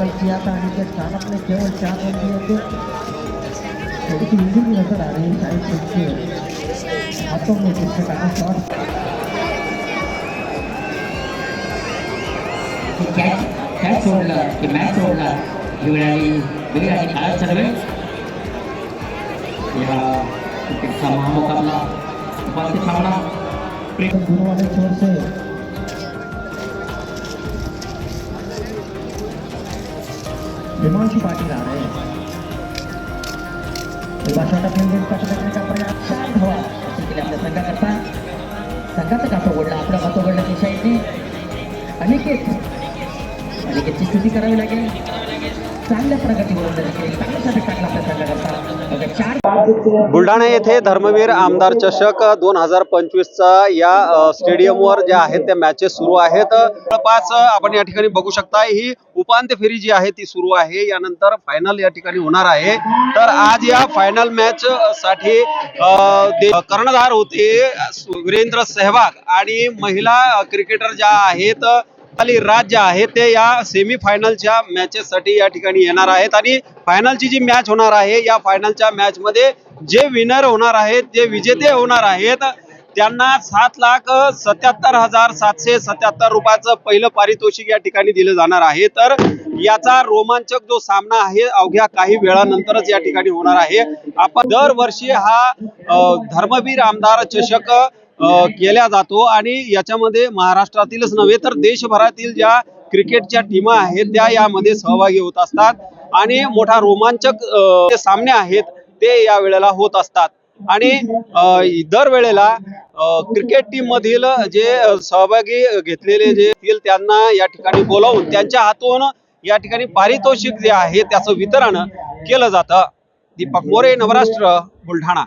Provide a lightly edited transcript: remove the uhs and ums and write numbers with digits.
Tackle KIA था अनिकेत सानप ने केवल 4 रन दिए थे। थोड़ी सी इंजरी नजर आ रही है शायद उसके हाथों में, जिससे कहा शॉट कॅच सोडलं की मॅच सोडला विराट खेळात सर्वे या क्रिकेटचा महामुकाबला उपांत्य सामना दोनों वाले छोर से हिमांशु पाटिल आ रहे हैं। एक बार शॉट अपने गेंद कट करने का प्रयास, शांत हुआ के लिए आपल्या संघाचा कापड ओढला, आपला हात ओढला दिशाईने अनिकेतची स्तुती करावी लागेल। चांगल्या प्रगतीवरून चांगला षटक टाकला आपल्या संघाकरता। बुलढाणा येथे धर्मवीर आमदार चषक 2025चा या स्टेडियमवर ज्या आहेत त्या मॅचेस सुरू आहेत। जवळपास आपण या ठिकाणी बघू शकता ही उपांत्य फेरी जी आहे ती सुरू आहे, यानंतर फायनल या ठिकाणी होणार आहे। तर आज या फायनल मॅच साठी कर्णधार होते वीरेंद्र सहवाग आणि महिला क्रिकेटर ज्या आहेत राज्य आहे ते या सेमी फायनलच्या मॅचेस साठी या ठिकाणी येणार आहेत आणि फायनलची जी मॅच होणार आहे या फायनलच्या मॅच मध्ये जे विनर होणार आहेत, जे विजेते होणार आहेत त्यांना 7,77,777 रुपयाचं पहिलं पारितोषिक या ठिकाणी दिलं जाणार आहे। तर याचा रोमांचक जो सामना आहे अवघ्या काही वेळानंतरच या ठिकाणी होणार आहे। आपण दरवर्षी हा धर्मवीर आमदार चषक केला जातो आणि याच्यामध्ये महाराष्ट्रातीलच नव्हे तर देशभरातील ज्या क्रिकेटच्या टीमा आहेत त्या यामध्ये सहभागी होत असतात आणि मोठा रोमांचक सामने आहेत ते या वेळेला होत असतात। आणि दरवेळेला क्रिकेट टीम मधील जे सहभागी घेतलेले जे त्यांना या ठिकाणी बोलावून त्यांच्या हातून या ठिकाणी पारितोषिक जे आहे त्याचं वितरण केलं जातं। दीपक मोरे, नवराष्ट्र, बुलढाणा।